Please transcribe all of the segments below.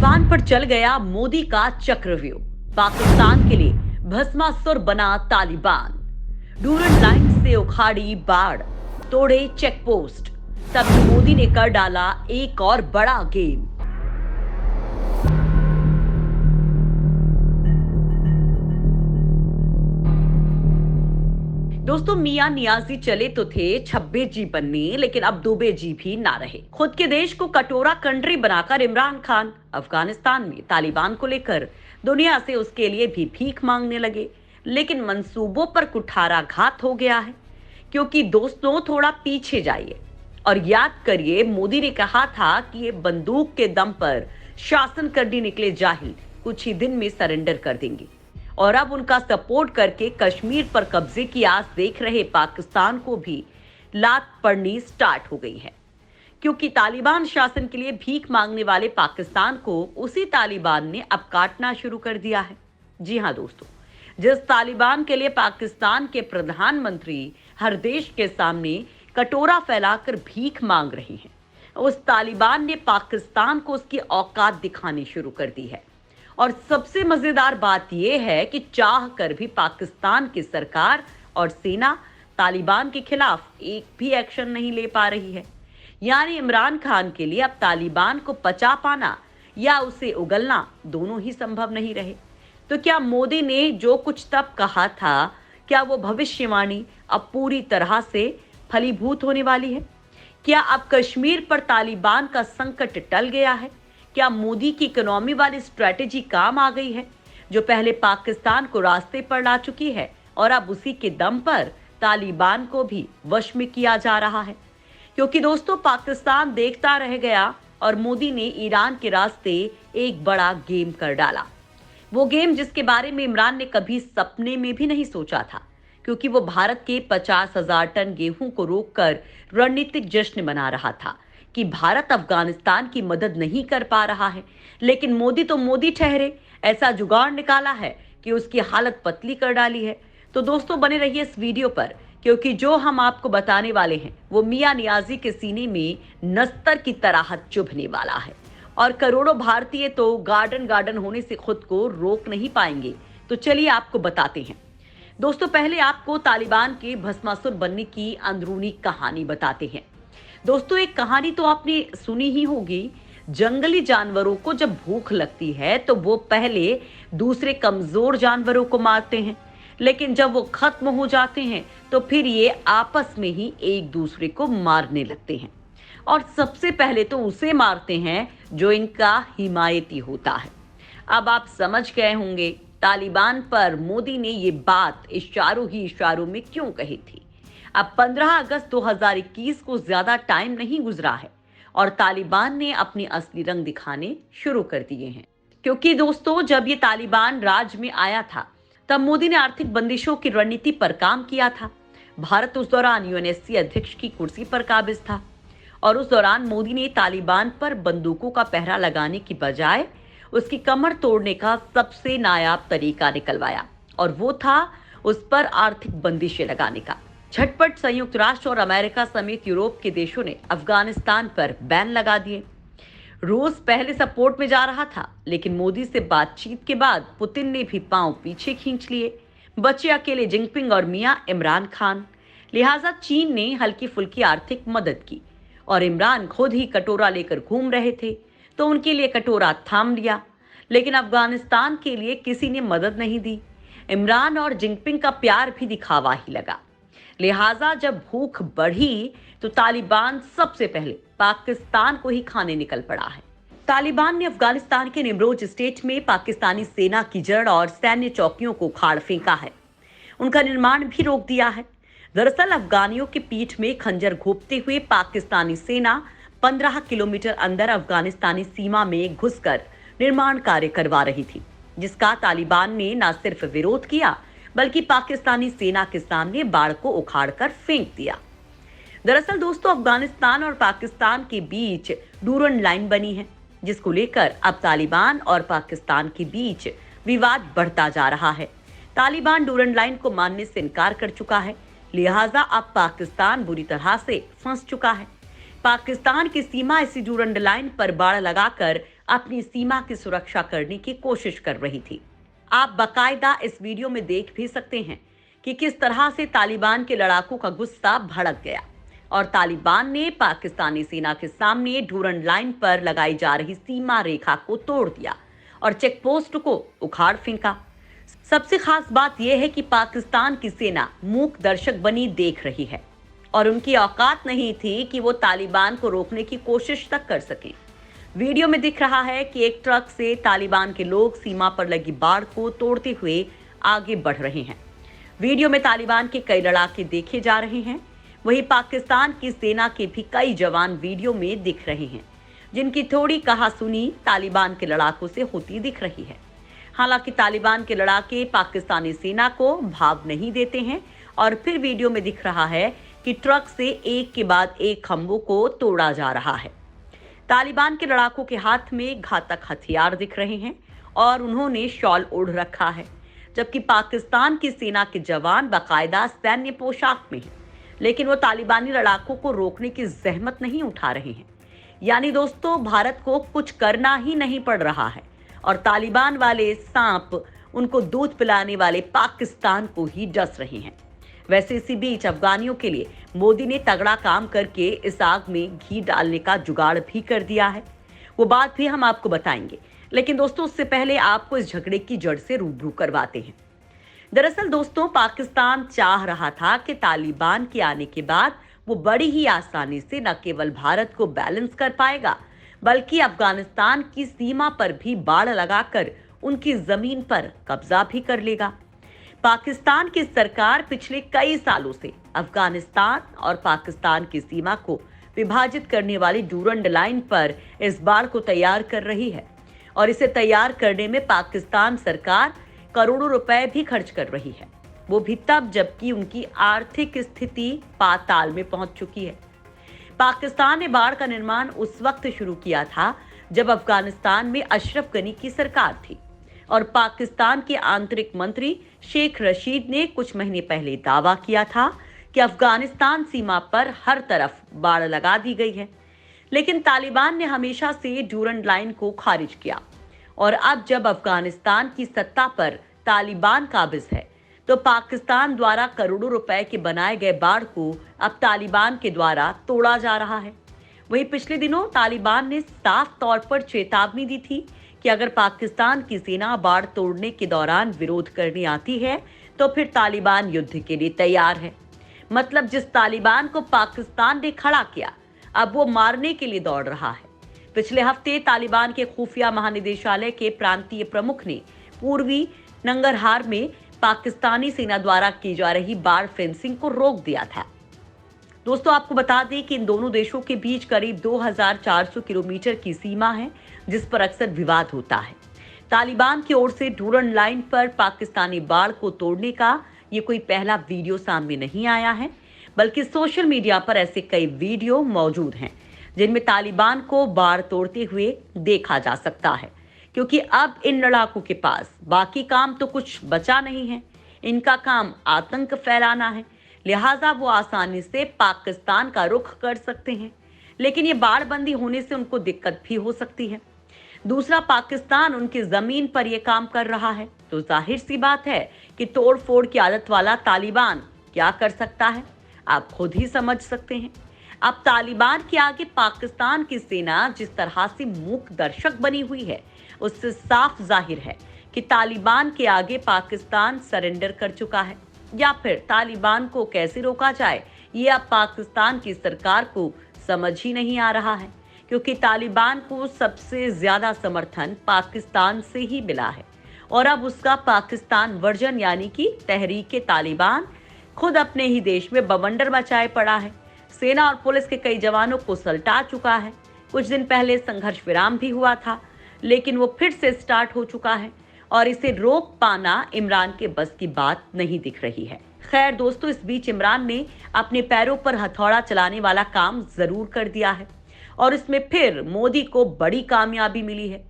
तालिबान पर चल गया मोदी का चक्रव्यूह। पाकिस्तान के लिए भस्मासुर बना तालिबान। डूरन लाइन से उखाड़ी बाढ़, तोड़े चेक पोस्ट। तभी मोदी ने कर डाला एक और बड़ा गेम। दोस्तों, मियां नियाजी चले तो थे छब्बे जी बनने, लेकिन अब दुबे जी भी ना रहे। खुद के देश को कटोरा कंट्री बनाकर इमरान खान अफगानिस्तान में तालिबान को लेकर दुनिया से उसके लिए भी भीख मांगने लगे। लेकिन मंसूबों पर कुठाराघात हो गया है। क्योंकि दोस्तों, थोड़ा पीछे जाइए और याद करिए, मोदी ने कहा था कि ये बंदूक के दम पर शासन करने निकले जाहिल कुछ ही दिन में सरेंडर कर देंगे। और अब उनका सपोर्ट करके कश्मीर पर कब्जे की आस देख रहे पाकिस्तान को भी लात पड़नी स्टार्ट हो गई है। क्योंकि तालिबान शासन के लिए भीख मांगने वाले पाकिस्तान को उसी तालिबान ने अब काटना शुरू कर दिया है। जी हां दोस्तों, जिस तालिबान के लिए पाकिस्तान के प्रधानमंत्री हर देश के सामने कटोरा फैलाकर भीख मांग रहे हैं, उस तालिबान ने पाकिस्तान को उसकी औकात दिखानी शुरू कर दी है। और सबसे मजेदार बात यह है कि चाह कर भी पाकिस्तान की सरकार और सेना तालिबान के खिलाफ एक भी एक्शन नहीं ले पा रही है। यानी इमरान खान के लिए अब तालिबान को पचा पाना या उसे उगलना दोनों ही संभव नहीं रहे। तो क्या मोदी ने जो कुछ तब कहा था, क्या वो भविष्यवाणी अब पूरी तरह से फलीभूत होने वाली है? क्या अब कश्मीर पर तालिबान का संकट टल गया है? क्या मोदी की इकोनॉमी वाली स्ट्रेटेजी काम आ गई है, जो पहले पाकिस्तान को रास्ते पर ला चुकी है और अब उसी के दम पर तालिबान को भी वश में किया जा रहा है? क्योंकि दोस्तों, पाकिस्तान देखता रह गया और मोदी ने ईरान के रास्ते एक बड़ा गेम कर डाला। वो गेम जिसके बारे में इमरान ने कभी सपने में भी नहीं सोचा था। क्योंकि वो भारत के 50,000 टन गेहूं को रोककर रणनीतिक जश्न मना रहा था कि भारत अफगानिस्तान की मदद नहीं कर पा रहा है। लेकिन मोदी तो मोदी ठहरे, ऐसा जुगाड़ निकाला है कि उसकी हालत पतली कर डाली है। तो दोस्तों, बने रहिए इस वीडियो पर, क्योंकि जो हम आपको बताने वाले हैं वो मियां नियाजी के सीने में नस्तर की तरह चुभने वाला है। और करोड़ों भारतीय तो गार्डन गार्डन होने से खुद को रोक नहीं पाएंगे। तो चलिए आपको बताते हैं। दोस्तों, पहले आपको तालिबान के भस्मासुर बनने की अंदरूनी कहानी बताते हैं। दोस्तों, एक कहानी तो आपने सुनी ही होगी। जंगली जानवरों को जब भूख लगती है तो वो पहले दूसरे कमजोर जानवरों को मारते हैं, लेकिन जब वो खत्म हो जाते हैं तो फिर ये आपस में ही एक दूसरे को मारने लगते हैं। और सबसे पहले तो उसे मारते हैं जो इनका हिमायती होता है। अब आप समझ गए होंगे तालिबान पर मोदी ने ये बात इशारों ही इशारों में क्यों कही थी। अब 15 अगस्त 2021 को ज्यादा टाइम नहीं गुजरा है और तालिबान ने अपने असली रंग दिखाने शुरू कर दिए हैं। क्योंकि दोस्तों, जब ये तालिबान राज में आया था तब मोदी ने आर्थिक बंदिशों की रणनीति पर काम किया था। भारत उस दौरान यूएनएससी अध्यक्ष की कुर्सी पर काबिज था और उस दौरान मोदी ने तालिबान पर बंदूकों का पहरा लगाने की बजाय उसकी कमर तोड़ने का सबसे नायाब तरीका निकलवाया, और वो था उस पर आर्थिक बंदिशें लगाने का। झटपट संयुक्त राष्ट्र और अमेरिका समेत यूरोप के देशों ने अफगानिस्तान पर बैन लगा दिए। रूस पहले सपोर्ट में जा रहा था, लेकिन मोदी से बातचीत के बाद पुतिन ने भी पांव पीछे खींच लिए। बचे अकेले जिनपिंग और मियां इमरान खान। लिहाजा चीन ने हल्की फुल्की आर्थिक मदद की और इमरान खुद ही कटोरा लेकर घूम रहे थे तो उनके लिए कटोरा थाम लिया। लेकिन अफगानिस्तान के लिए किसी ने मदद नहीं दी। इमरान और जिनपिंग का प्यार भी दिखावा ही लगा। लिहाजा जब भूख बढ़ी तो तालिबान सबसे पहले पाकिस्तान को ही खाने निकल पड़ा है। तालिबान ने अफगानिस्तान के निमरोज स्टेट में पाकिस्तानी सेना की जड़ और सैन्य चौकियों को उखाड़ फेंका है। उनका निर्माण भी रोक दिया है। दरअसल अफगानियों की पीठ में खंजर घोंपते हुए पाकिस्तानी सेना 15 किलोमीटर अंदर अफगानिस्तानी सीमा में घुसकर निर्माण कार्य करवा रही थी, जिसका तालिबान ने न सिर्फ विरोध किया बल्कि पाकिस्तानी सेना के सामने बाढ़ को उखाड़कर फेंक दिया। दरअसल दोस्तों, अफगानिस्तान और पाकिस्तान के बीच डूरन लाइन बनी है, जिसको लेकर अब तालिबान और पाकिस्तान के बीच विवाद बढ़ता जा रहा है। तालिबान डूरन लाइन को मानने से इनकार कर चुका है, लिहाजा अब पाकिस्तान बुरी तरह से फंस चुका है। पाकिस्तान की सीमा इसी डूरन लाइन पर बाड़ लगाकर अपनी सीमा की सुरक्षा करने की कोशिश कर रही थी। आप बकायदा इस वीडियो में देख भी सकते हैं कि किस तरह से तालिबान के लड़ाकों का गुस्सा भड़क गया और तालिबान ने पाकिस्तानी सेना के सामने ढूरन लाइन पर लगाई जा रही सीमा रेखा को तोड़ दिया और चेक पोस्ट को उखाड़ फेंका। सबसे खास बात यह है कि पाकिस्तान की सेना मूक दर्शक बनी देख रही है और उनकी औकात नहीं थी कि वो तालिबान को रोकने की कोशिश तक कर सके। वीडियो में दिख रहा है कि एक ट्रक से तालिबान के लोग सीमा पर लगी बाड़ को तोड़ते हुए आगे बढ़ रहे हैं। वीडियो में तालिबान के कई लड़ाके देखे जा रहे हैं। वहीं पाकिस्तान की सेना के भी कई जवान वीडियो में दिख रहे हैं, जिनकी थोड़ी कहासुनी तालिबान के लड़ाकों से होती दिख रही है। हालांकि तालिबान के लड़ाके पाकिस्तानी सेना को भाव नहीं देते हैं और फिर वीडियो में दिख रहा है कि ट्रक से एक के बाद एक खंभों को तोड़ा जा रहा है। तालिबान के लड़ाकों के हाथ में घातक हथियार दिख रहे हैं और उन्होंने शॉल ओढ़ रखा है, जबकि पाकिस्तान की सेना के जवान बाकायदा सैन्य पोशाक में हैं, लेकिन वो तालिबानी लड़ाकों को रोकने की जहमत नहीं उठा रहे हैं। यानी दोस्तों, भारत को कुछ करना ही नहीं पड़ रहा है और तालिबान वाले सांप उनको दूध पिलाने वाले पाकिस्तान को ही डस रहे हैं। वैसे इसी बीच अफगानियों के लिए मोदी ने तगड़ा काम करके इस आग में घी डालने का जुगाड़ भी कर दिया है। वो बात भी हम आपको बताएंगे, लेकिन दोस्तों उससे पहले आपको इस झगड़े की जड़ से रूबरू करवाते हैं। दरअसल दोस्तों, पाकिस्तान चाह रहा था कि तालिबान के आने के बाद वो बड़ी ही आसानी से न केवल भारत को बैलेंस कर पाएगा, बल्कि अफगानिस्तान की सीमा पर भी बाड़ लगाकर उनकी जमीन पर कब्जा भी कर लेगा। पाकिस्तान की सरकार पिछले कई सालों से अफगानिस्तान और पाकिस्तान की सीमा को विभाजित करने वाली ड्यूरंड लाइन पर इस बाड़ को तैयार कर रही है और इसे तैयार करने में पाकिस्तान सरकार करोड़ों रुपए भी खर्च कर रही है, वो भी तब जबकि उनकी आर्थिक स्थिति पाताल में पहुंच चुकी है। पाकिस्तान ने बाड़ का निर्माण उस वक्त शुरू किया था जब अफगानिस्तान में अशरफ गनी की सरकार थी और पाकिस्तान के आंतरिक मंत्री शेख रशीद ने कुछ महीने पहले दावा किया था कि अफगानिस्तान सीमा पर हर तरफ बाड़ लगा दी गई है। लेकिन तालिबान ने हमेशा से ड्यूरंड लाइन को खारिज किया और अब जब अफगानिस्तान की सत्ता पर तालिबान काबिज है तो पाकिस्तान द्वारा करोड़ों रुपए के बनाए गए बाड़ को अब तालिबान के द्वारा तोड़ा जा रहा है। वहीं पिछले दिनों तालिबान ने साफ तौर पर चेतावनी दी थी कि अगर पाकिस्तान की सेना बाड़ तोड़ने के दौरान विरोध करने आती है तो फिर तालिबान युद्ध के लिए तैयार है। मतलब जिस तालिबान को पाकिस्तान ने खड़ा किया, अब वो मारने के लिए दौड़ रहा है। पिछले हफ्ते तालिबान के खुफिया महानिदेशालय के प्रांतीय प्रमुख ने पूर्वी नंगरहार में पाकिस्तानी सेना द्वारा की जा रही बाड़ फेंसिंग को रोक दिया था। दोस्तों, आपको बता दें कि इन दोनों देशों के बीच करीब 2400 किलोमीटर की सीमा है, जिस पर अक्सर विवाद होता है। तालिबान की ओर से ड्यूरंड लाइन पर पाकिस्तानी बाड़ को तोड़ने का ये कोई पहला वीडियो सामने नहीं आया है, बल्कि सोशल मीडिया पर ऐसे कई वीडियो मौजूद हैं जिनमें तालिबान को बाड़ तोड़ते हुए देखा जा सकता है, क्योंकि अब इन लड़ाकों के पास बाकी काम तो कुछ बचा नहीं है। इनका काम आतंक फैलाना है, लिहाजा वो आसानी से पाकिस्तान का रुख कर सकते हैं। लेकिन ये बाड़बंदी होने से उनको दिक्कत भी हो सकती है। दूसरा, पाकिस्तान उनकी जमीन पर यह काम कर रहा है, तो जाहिर सी बात है कि तोड़ फोड़ की आदत वाला तालिबान क्या कर सकता है, आप खुद ही समझ सकते हैं। अब तालिबान के आगे पाकिस्तान की सेना जिस तरह से मूक दर्शक बनी हुई है, उससे साफ जाहिर है कि तालिबान के आगे पाकिस्तान सरेंडर कर चुका है। या फिर तालिबान को कैसे रोका जाए, ये अब पाकिस्तान की सरकार को समझ ही नहीं आ रहा है, क्योंकि तालिबान को सबसे ज्यादा समर्थन पाकिस्तान से ही मिला है और अब उसका पाकिस्तान वर्जन यानी कि तहरीक तालिबान खुद अपने ही देश में बवंडर मचाए पड़ा है। सेना और पुलिस के कई जवानों को सल्टा चुका है। कुछ दिन पहले संघर्ष विराम भी हुआ था, लेकिन वो फिर से स्टार्ट हो चुका है और इसे रोक पाना इमरान के बस की बात नहीं दिख रही है। खैर दोस्तों, इस बीच इमरान ने अपने पैरों पर हथौड़ा चलाने वाला काम जरूर कर दिया है और इसमें फिर मोदी को बड़ी कामयाबी मिली है।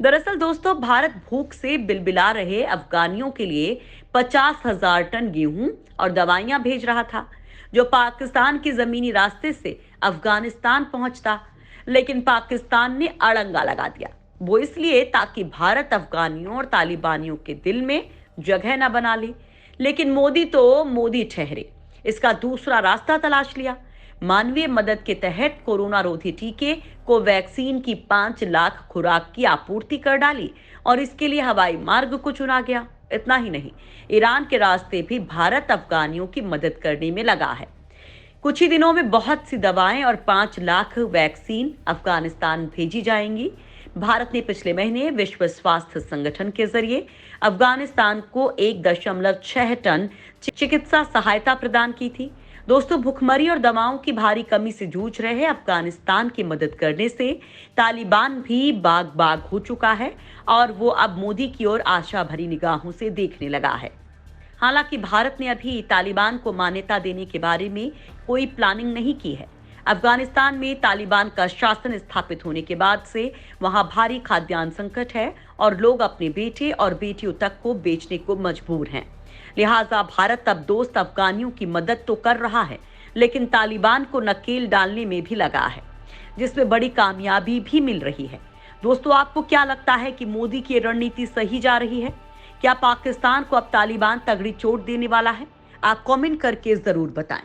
दरअसल दोस्तों, भारत भूख से बिलबिला रहे अफगानियों के लिए 50,000 टन गेहूं और दवाइयां भेज रहा था, जो पाकिस्तान की जमीनी रास्ते से अफगानिस्तान पहुंचता, लेकिन पाकिस्तान ने अड़ंगा लगा दिया वो इसलिए ताकि भारत अफगानियों और तालिबानियों के दिल में जगह न बना ले। लेकिन मोदी तो मोदी ठहरे, इसका दूसरा रास्ता तलाश लिया। मानवीय मदद के तहत कोरोना रोधी टीके कोवैक्सीन की 5 लाख खुराक की आपूर्ति कर डाली और इसके लिए हवाई मार्ग को चुना गया। इतना ही नहीं, ईरान के रास्ते भी भारत अफगानियों की मदद करने में लगा है। कुछ ही दिनों में बहुत सी दवाएं और 5 लाख वैक्सीन अफगानिस्तान भेजी जाएंगी। भारत ने पिछले महीने विश्व स्वास्थ्य संगठन के जरिए अफगानिस्तान को 1.6 टन चिकित्सा सहायता प्रदान की थी। दोस्तों, भुखमरी और दवाओं की भारी कमी से जूझ रहे अफगानिस्तान की मदद करने से तालिबान भी बाग बाग हो चुका है और वो अब मोदी की ओर आशा भरी निगाहों से देखने लगा है। हालांकि भारत ने अभी तालिबान को मान्यता देने के बारे में कोई प्लानिंग नहीं की है। अफगानिस्तान में तालिबान का शासन स्थापित होने के बाद से वहां भारी खाद्यान्न संकट है और लोग अपने बेटे और बेटियों तक को बेचने को मजबूर हैं। लिहाजा भारत अब दोस्त अफगानियों की मदद तो कर रहा है, लेकिन तालिबान को नकेल डालने में भी लगा है, जिसमें बड़ी कामयाबी भी मिल रही है। दोस्तों, आपको क्या लगता है कि मोदी की रणनीति सही जा रही है? क्या पाकिस्तान को अब तालिबान तगड़ी चोट देने वाला है? आप कमेंट करके जरूर बताएं।